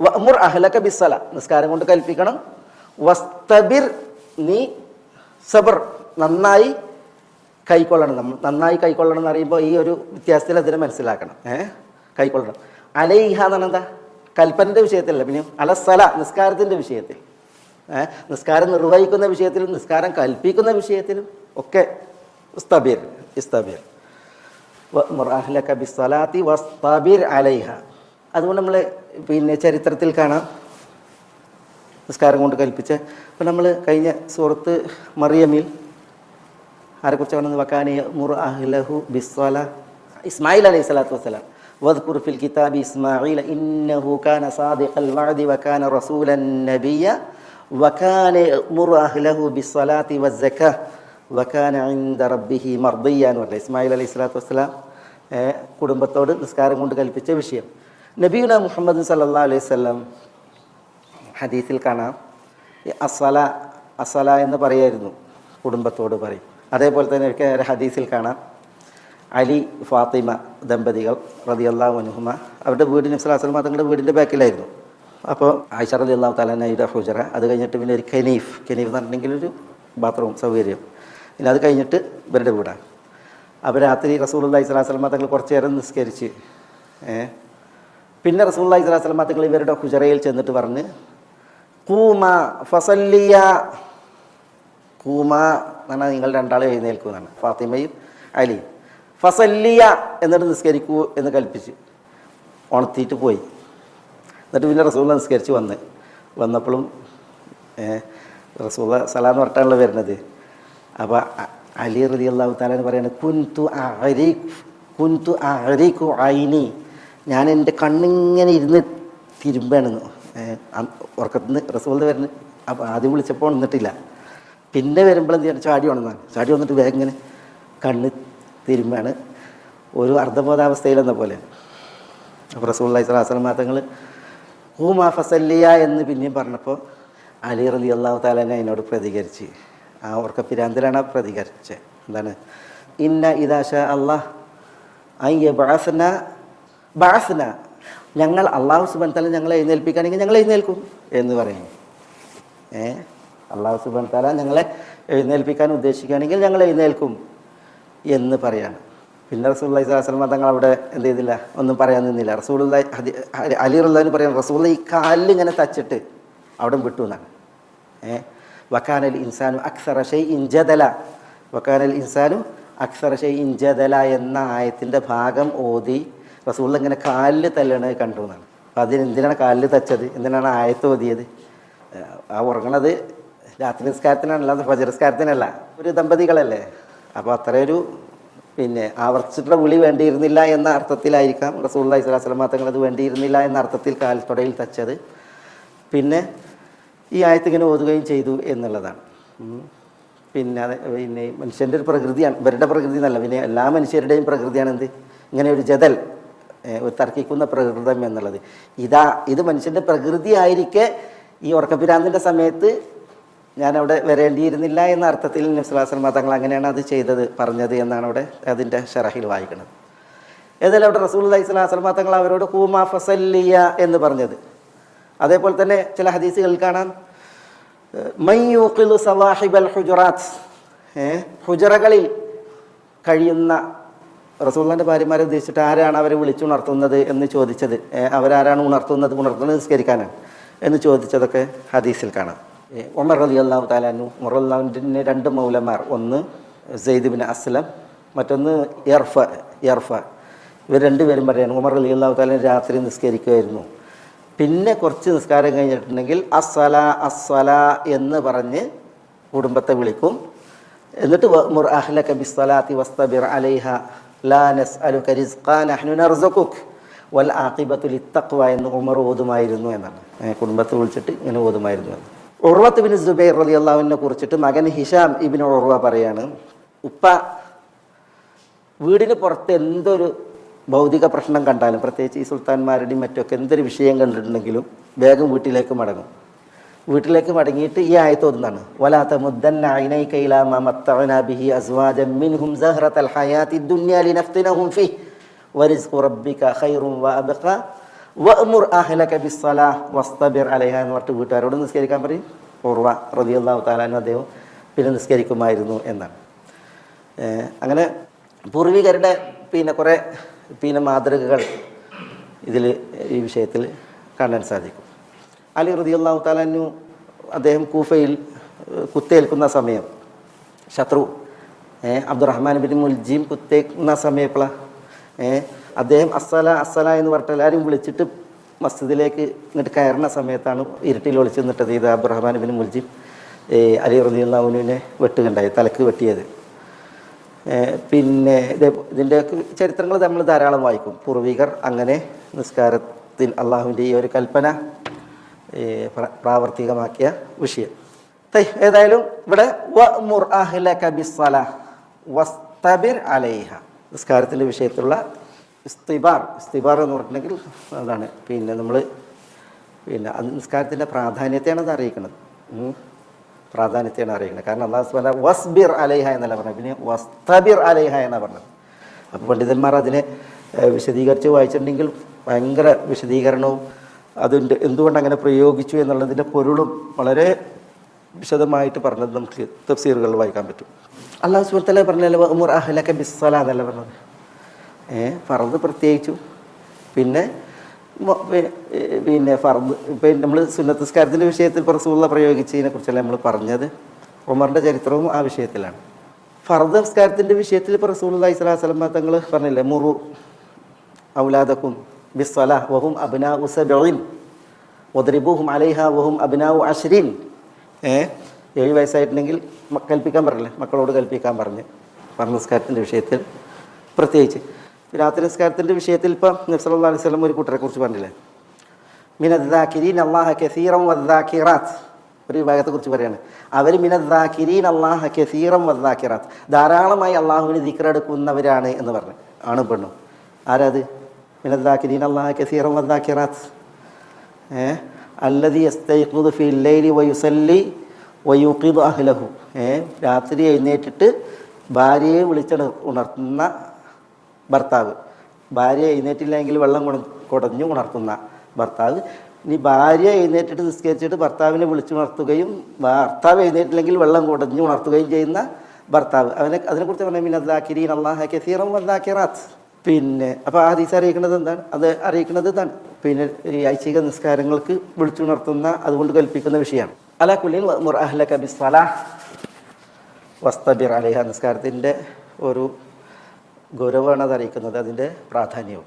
വഅ്മുർ അഹ്ലക ബിസ്സല, നിസ്കാരം കൊണ്ട് കൽപ്പിക്കണം. വസ്തബിർ, നീ സബർ, നന്നായി കൈക്കൊള്ളണം. നമ്മൾ നന്നായി കൈക്കൊള്ളണം എന്ന് പറയുമ്പോൾ ഈ ഒരു വ്യത്യാസത്തിൽ അതിനെ മനസ്സിലാക്കണം. കൈക്കൊള്ളണം. അലൈഹ എന്നാണ് എന്താ? കൽപ്പനൻ്റെ വിഷയത്തിലല്ല, പിന്നെ അലസ്സല നിസ്കാരത്തിൻ്റെ വിഷയത്തിൽ, നിസ്കാരം നിർവഹിക്കുന്ന വിഷയത്തിലും നിസ്കാരം കൽപ്പിക്കുന്ന വിഷയത്തിലും ഒക്കെ ഇസ്തബിർ ഇസ്തബിർ വഅ്മുർ അഹ്ലക ബിസ്സലാത്തി വസ്തബിർ അലൈഹ. അതുകൊണ്ട് നമ്മൾ പിന്നെ ചരിത്രത്തിൽ കാണാം നിസ്കാരം കൊണ്ട് കൽപ്പിച്ച്. അപ്പോൾ നമ്മൾ കഴിഞ്ഞ സൂറത്ത് മറിയമിൽ ആരെക്കുറിച്ച് കാണുന്നത്? വകാന യഅ്മുറു അഹ്ലഹു ബിസ്സല, ഇസ്മായിൽ അലൈഹി സ്വലാത്തു വസ്സലാം. വദ്കുർ ഫിൽ കിതാബി ഇസ്മാഈല ഇന്നഹു കാന സാദിഖൽ വഅദി വകാന റസൂലൻ നബിയ്യ വകാന യഅ്മുറു അഹ്ലഹു ബിസ്സലാത്തി വസ്സകാത്ത് വകാന ഇൻദ റബ്ബിഹി മർദിയ്യ എന്ന് പറഞ്ഞ ഇസ്മായിൽ അലൈഹി സ്വലാത്തു വസ്സലാം കുടുംബത്തോട് നിസ്കാരം കൊണ്ട് കൽപ്പിച്ച വിഷയം. നബിയുന മുഹമ്മദ് സല്ലല്ലാഹു അലൈഹി വസല്ലം ഹദീസിൽ കാണാം അസ്സല അസ്സല എന്ന് പറയായിരുന്നു, കുടുംബത്തോട് പറയും. അതേപോലെ തന്നെ ഒരു ഹദീസിൽ കാണാം അലി ഫാത്തിമ ദമ്പതികൾ റളിയല്ലാഹു അൻഹുമ, അവരുടെ വീട് നബി സ്വല്ലല്ലാഹു അലൈഹി വസല്ലം തങ്ങളുടെ വീടിൻ്റെ ബാക്കിലായിരുന്നു. അപ്പോൾ ആയിഷ റളിയല്ലാഹു തആല അൻഹയുടെ ഹുജറ, അത് കഴിഞ്ഞിട്ട് പിന്നെ ഒരു കനീഫ് എന്ന് പറഞ്ഞിട്ടുണ്ടെങ്കിൽ ഒരു ബാത്റൂം സൗകര്യം, പിന്നെ അത് കഴിഞ്ഞിട്ട് ഇവരുടെ വീടാണ്. അപ്പോൾ രാത്രി റസൂലുള്ളാഹി സ്വല്ലല്ലാഹു അലൈഹി വസല്ലം തങ്ങൾ കുറച്ച് നേരം നിസ്കരിച്ച് പിന്നെ റസൂലുള്ളാഹി സ്വല്ലല്ലാഹു അലൈഹി വസല്ലം തങ്ങൾ ഇവരുടെ ഹുജറയിൽ ചെന്നിട്ട് പറഞ്ഞ് കൂമ ഫസല്ലിയ, കൂമ എന്നാണ് നിങ്ങൾ രണ്ടാളും എഴുന്നേൽക്കുമെന്നാണ്, ഫാത്തിമയും അലി. ഫസല്ലിയ എന്നിട്ട് നിസ്കരിക്കൂ എന്ന് കൽപ്പിച്ച് ഉണർത്തിയിട്ട് പോയി. എന്നിട്ട് പിന്നെ റസൂലുള്ളാഹി നിസ്കരിച്ച് വന്നപ്പോഴും റസൂലുള്ളാഹി സലാം പറഞ്ഞിട്ടാണല്ലോ വരുന്നത്. അപ്പോൾ അലി റളിയല്ലാഹു തആല പറയുന്നത് കുൻതു അഅരിഖു ഐനി, ഞാൻ എൻ്റെ കണ്ണിങ്ങനെ ഇരുന്ന് തിരുമ്പാണെന്ന്. ഉറക്കത്തുനിന്ന് റസൂലുള്ളാഹി വരുന്നത്. അപ്പോൾ ആദ്യം വിളിച്ചപ്പോൾ ഉണർന്നിട്ടില്ല, പിന്നെ വരുമ്പോൾ എന്ത് ചെയ്യണം? ചാടി വന്നിട്ട് വേഗം ഇങ്ങനെ കണ്ണ് തിരുമ്പാണ്, ഒരു അർദ്ധബോധാവസ്ഥയിലെന്ന പോലെ. അപ്പോൾ റസൂലുള്ളാഹി സ്വല്ലല്ലാഹു അലൈഹി വസല്ലം തങ്ങൾ ഖൂമാ ഫസല്ലിയ എന്ന് പിന്നെയും പറഞ്ഞപ്പോൾ അലി റളിയല്ലാഹു തആല അതിനോട് പ്രതികരിച്ച്, ആ ഉറക്കപ്പിരാന്തിലാണ് പ്രതികരിച്ചത്. എന്താണ്? ഇന്ന ഇദാ ശാ അല്ലാഹ് അൻ യബ്അസ്ന ബഅസ്ന, ഞങ്ങൾ അല്ലാഹു സുബ്ഹാനഹു തആല ഞങ്ങളെ എഴുന്നേൽപ്പിക്കുകയാണെങ്കിൽ ഞങ്ങൾ എഴുന്നേൽക്കും എന്ന് പറയും. അല്ലാഹു സുബ്ഹാനഹു തആല ഞങ്ങളെ എഴുന്നേൽപ്പിക്കാൻ ഉദ്ദേശിക്കുകയാണെങ്കിൽ ഞങ്ങൾ എഴുന്നേൽക്കും എന്ന് പറയാണ്. പിന്നെ റസൂലുള്ളാഹി സ്വല്ലല്ലാഹു അലൈഹി വസല്ലം തങ്ങൾ അവിടെ എന്ത് ചെയ്തില്ല, ഒന്നും പറയാൻ നിന്നില്ല. റസൂലുള്ളാഹി അലി റളിയല്ലാഹു പറയാൻ റസൂലുള്ളാഹി ഈ കാലിൽ ഇങ്ങനെ തച്ചിട്ട് അവിടെ വിട്ടു എന്നാണ്. വകാനൽ ഇൻസാനു അക്സറ ഷൈഇൻ ജദല, വകാനൽ ഇൻസാനു അക്സറ ഷൈഇൻ ജദല എന്ന ആയത്തിൻ്റെ ഭാഗം ഓതി റസൂലുള്ളാഹി ഇങ്ങനെ കാലിൽ തല്ലണത് കണ്ടു എന്നാണ്. അപ്പോൾ അതിനെന്തിനാണ് കാലിൽ തച്ചത്? എന്തിനാണ് ആയത്ത് ഓതിയത്? ആ ഉറങ്ങണത് രാത്രി നിസ്കാരത്തിനാണല്ല, ഫജ്ർ നിസ്കാരത്തിനല്ല. ഒരു ദമ്പതികളല്ലേ, അപ്പോൾ അത്രയൊരു പിന്നെ ആവർത്തിച്ചിട്ടുള്ള വിളി വേണ്ടിയിരുന്നില്ല എന്ന അർത്ഥത്തിലായിരിക്കാം റസൂലുള്ളാഹി സ്വല്ലല്ലാഹു അലൈഹി വസല്ലം തങ്ങൾ അത് വേണ്ടിയിരുന്നില്ല എന്ന അർത്ഥത്തിൽ കാൽത്തൊടയിൽ തച്ചത്. പിന്നെ ഈ ആയത്ത് ഇങ്ങനെ ഓതുകയും ചെയ്തു എന്നുള്ളതാണ്. പിന്നെ മനുഷ്യൻ്റെ ഒരു പ്രകൃതിയാണ്, ഇവരുടെ പ്രകൃതി എന്നല്ല, പിന്നെ എല്ലാ മനുഷ്യരുടെയും പ്രകൃതിയാണ് എന്ത്, ഇങ്ങനെ ഒരു ജദൽ, ഒരു തർക്കിക്കുന്ന പ്രകൃതം എന്നുള്ളത്. ഇത് മനുഷ്യൻ്റെ പ്രകൃതി ആയിരിക്കെ ഈ ഉറക്കപ്പിരാന്തിൻ്റെ സമയത്ത് ഞാനവിടെ വരേണ്ടിയിരുന്നില്ല എന്ന അർത്ഥത്തിൽ നബി സ്വല്ലല്ലാഹു അലൈഹി വസല്ലം തങ്ങൾ അങ്ങനെയാണ് അത് ചെയ്തത്, പറഞ്ഞത് എന്നാണ് അവിടെ അതിൻ്റെ ഷറഹിൽ വായിക്കുന്നത്. ഏതായാലും അവിടെ റസൂലുള്ളാഹി സ്വല്ലല്ലാഹു അലൈഹി വസല്ലം തങ്ങൾ അവരോട് ഖൂമാ ഫസല്ലിയ എന്ന് പറഞ്ഞത്. അതേപോലെ തന്നെ ചില ഹദീസുകളിൽ കാണാം മൻ യൂഖിലു സവാഹിബൽ ഹുജറാത്ത്, ഹുജറകളിൽ കഴിയുന്ന റസൂലുള്ളാഹിൻ്റെ ഭാര്യമാരെ ഉദ്ദേശിച്ചിട്ട് ആരാണ് അവരെ വിളിച്ചുണർത്തുന്നത് എന്ന് ചോദിച്ചത്, അവരാരാണ് ഉണർത്തുന്നത് നിസ്കരിക്കാനാണ് എന്ന് ചോദിച്ചതൊക്കെ ഹദീസിൽ കാണാം. ഉമർ റളിയല്ലാഹു തആല അൻഹു, ഉമർ റളിയല്ലാഹുവിൻ്റെ രണ്ട് മൗലമാർ, ഒന്ന് സെയ്ദ് ഇബ്നു അസ്ലം, മറ്റൊന്ന് യർഫ, ഇവർ രണ്ടുപേരും പറയാണ് ഉമർ റളിയല്ലാഹു തആല രാത്രി നിസ്കരിക്കുമായിരുന്നു. പിന്നെ കുറച്ച് നിസ്കാരം കഴിഞ്ഞിട്ടുണ്ടെങ്കിൽ അസ്സലാ എന്ന് പറഞ്ഞ് കുടുംബത്തെ വിളിക്കും. എന്നിട്ട് വഅ്മുർ അഹ്ലക ബിസ്സലാത്തി വസ്തബിർ അലൈഹ ലാ നസ്അലുക റിസ്ഖാ നഹ്നു നർസുഖുക വൽ ആഖിബത്തു ലിത്തഖ്വ എന്ന് ഉമർ ഓതുമായിരുന്നു എന്നാണ്. കുടുംബത്തെ വിളിച്ചിട്ട് ഇങ്ങനെ ഓതുമായിരുന്നു എന്ന്. ഉർവത്ത് ബിൻ സുബൈർ റളിയല്ലാഹു അൻഹുവിനെ കുറിച്ചിട്ട് മകൻ ഹിഷാം ഇബ്നു ഉർവ പറയാണ്, ഉപ്പ വീടിന് പുറത്ത് എന്തൊരു ഭൗതിക പ്രശ്നം കണ്ടാലും, പ്രത്യേകിച്ച് ഈ സുൽത്താൻമാരുടെയും മറ്റൊക്കെ എന്തൊരു വിഷയം കണ്ടിട്ടുണ്ടെങ്കിലും വേഗം വീട്ടിലേക്ക് മടങ്ങും. വീട്ടിലേക്ക് മടങ്ങിയിട്ട് ഈ ആയത്ത് ഓതുന്നതാണ്, വലാ തമുദ്ദന്ന ഐനൈക ഇലാ മാ മത്തഅനാ ബിഹി അസ്വാജൻ മിൻഹും സഹ്റത്തൽ ഹയാത്തി ദുനിയ ലിനഫ്തിനഹും ഫീഹി വറിസ്ഖു റബ്ബിക ഖൈറുൻ വഅബ്ഖാ വഅ്മുർ അഹ്ലക ബിസ്സലാഹ് വസ്തബിർ അലൈഹ എന്ന് പറഞ്ഞിട്ട് വീട്ടുകാരോട് നിസ്കരിക്കാൻ പറയും. ഉർവ റളിയല്ലാഹു തആല അൻഹു അദ്ദേഹം പിന്നെ നിസ്കരിക്കുമായിരുന്നു എന്നാണ്. അങ്ങനെ പൂർവികരുടെ കുറേ മാതൃകകൾ ഇതിൽ ഈ വിഷയത്തിൽ കാണാൻ സാധിക്കും. അലി റളിയല്ലാഹു തആല അൻഹു അദ്ദേഹം കൂഫയിൽ കുത്തേൽക്കുന്ന സമയം, ശത്രു അബ്ദുറഹ്മാൻ ബിൻ മുൽജിം കുത്തേക്കുന്ന സമയപ്പോഴാണ് അദ്ദേഹം അസ്സല എന്ന് പറഞ്ഞിട്ട് എല്ലാവരും വിളിച്ചിട്ട് മസ്ജിദിലേക്ക് ഇങ്ങോട്ട് കയറുന്ന സമയത്താണ് ഇരുട്ടിൽ ഒളിച്ച് നിന്നിട്ടത് ഇത് അബ്ദുറഹ്മാൻ ബിൻ മുൽജിം അലി റളിയല്ലാഹു അൻഹുവിനെ വെട്ടുകയുണ്ടായി, തലക്ക് വെട്ടിയത്. പിന്നെ ഇതിൻ്റെ ചരിത്രങ്ങൾ നമ്മൾ ധാരാളം വായിക്കും. പൂർവികർ അങ്ങനെ നിസ്കാരത്തിൽ അള്ളാഹുവിൻ്റെ ഈ ഒരു കൽപ്പന പ്രാവർത്തികമാക്കിയ വിഷയം. ഏതായാലും ഇവിടെ വഅ്മുർ അഹ്ലക ബിസ്സലാഹ് വസ്തബിർ അലൈഹ നിസ്കാരത്തിൻ്റെ വിഷയത്തിലുള്ള ഇസ്തിബാർ എന്ന് പറഞ്ഞിട്ടുണ്ടെങ്കിൽ അതാണ് നമ്മൾ അത് നിസ്കാരത്തിൻ്റെ പ്രാധാന്യത്തെയാണ് അത് അറിയിക്കുന്നത്. കാരണം അല്ലാഹു സുബ്ഹാനഹു വസ്ബിർ അലൈഹ എന്നല്ല പറഞ്ഞത്, പിന്നെ വസ്തബിർ അലൈഹ എന്നാണ് പറഞ്ഞത്. അപ്പോൾ പണ്ഡിതന്മാർ അതിനെ വിശദീകരിച്ച് വായിച്ചിട്ടുണ്ടെങ്കിൽ ഭയങ്കര വിശദീകരണവും അതിൻ്റെ എന്തുകൊണ്ട് അങ്ങനെ പ്രയോഗിച്ചു എന്നുള്ളതിൻ്റെ പൊരുളും വളരെ വിശദമായിട്ട് പറഞ്ഞത് നമുക്ക് തഫ്സീറുകളിൽ വായിക്കാൻ പറ്റും. അല്ലാഹു സുബ്ഹാനഹു വ തആല പറഞ്ഞല്ലോ വഅ്മുർ അഹ്ലക ബിസ്സലാ എന്നല്ല പറഞ്ഞത്. ഫർദ് പ്രത്യേകിച്ചു, പിന്നെ ഫർദ് നമ്മൾ സുന്നത്ത് നിസ്കാരത്തിൻ്റെ വിഷയത്തിൽ റസൂലുള്ളാഹി പ്രയോഗിച്ചതിനെ കുറിച്ചല്ല നമ്മൾ പറഞ്ഞത്. ഉമറിൻ്റെ ചരിത്രവും ആ വിഷയത്തിലാണ്. ഫർദ് നിസ്കാരത്തിൻ്റെ വിഷയത്തിൽ റസൂലുള്ളാഹി സ്വല്ലല്ലാഹു അലൈഹി വസല്ലം തങ്ങൾ പറഞ്ഞില്ലേ, മുറു ഔലാദക്കും ബിസ്സലാഹ് വഹും അബ്നാഉ സബ്ഈൻ വദ്രിബൂഹും അലൈഹ വഹും അബ്നാഉ അശ്രീൻ. 7 വയസ്സായിട്ടുണ്ടെങ്കിൽ കൽപ്പിക്കാൻ പറഞ്ഞില്ലേ, മക്കളോട് കൽപ്പിക്കാൻ പറഞ്ഞ് ഫർദ് നിസ്കാരത്തിൻ്റെ വിഷയത്തിൽ പ്രത്യേകിച്ച്. രാത്രി നിസ്കാരത്തിൻ്റെ വിഷയത്തിൽ ഇപ്പം നബി സല്ലല്ലാഹു അലൈഹി വസല്ലം ഒരു കൂട്ടരെ കുറിച്ച് പറഞ്ഞില്ലേ, മിനദ്ദാകിരീൻ അല്ലാഹ കസീറൻ വദ്ദാകിറാത്ത്. ഒരു വിഭാഗത്തെക്കുറിച്ച് പറയാണ്, അവർ മിനദ്ദാകിരീൻ അല്ലാഹ കസീറൻ വദ്ദാകിറാത്ത്, ധാരാളമായി അള്ളാഹുവിന് ദിക്റെടുക്കുന്നവരാണ് എന്ന് പറഞ്ഞു. ആണും പെണ്ണും. ആരാത്? മിനദ്ദാകിരീൻ അല്ലാഹ കസീറൻ വദ്ദാകിറാത്ത്. അല്ലദീ യസ്തൈഖിദു ഫിൽ ലൈലി വയുസല്ലി വയുഖിദു അഹ്ലഹു. രാത്രി എഴുന്നേറ്റിട്ട് ഭാര്യയെ ഉണർത്തുന്ന ഭർത്താവ്, ഭാര്യ എഴുന്നേറ്റില്ലെങ്കിൽ വെള്ളം കുടഞ്ഞു ഉണർത്തുന്ന ഭർത്താവ്. ഇനി ഭാര്യ എഴുന്നേറ്റിട്ട് നിസ്കരിച്ചിട്ട് ഭർത്താവിനെ വിളിച്ചുണർത്തുകയും ഭർത്താവ് എഴുന്നേറ്റില്ലെങ്കിൽ വെള്ളം കുടഞ്ഞു ഉണർത്തുകയും ചെയ്യുന്ന ഭർത്താവ്. അതിനെക്കുറിച്ച് പറഞ്ഞാൽ മിനദ്ദാകിരീൻ അല്ലാഹ കസീറൻ വദ്ദാകിറാത്ത്. അപ്പോൾ ആ ഹദീസ് അറിയിക്കുന്നത് എന്താണ്? അത് അറിയിക്കുന്നത് ഇതാണ്, ഈ ഐച്ഛിക നിസ്കാരങ്ങൾക്ക് വിളിച്ചുണർത്തുന്ന അതുകൊണ്ട് കൽപ്പിക്കുന്ന വിഷയമാണ്. അലാ കുല്ലിൻ വഅ്മുർ അഹ്ലക ബിസ്സലാഹ് വസ്തബിർ അലൈഹ നിസ്കാരത്തിൻ്റെ ഒരു ഗൗരവമാണ് അത് അറിയിക്കുന്നത്, അതിൻ്റെ പ്രാധാന്യവും.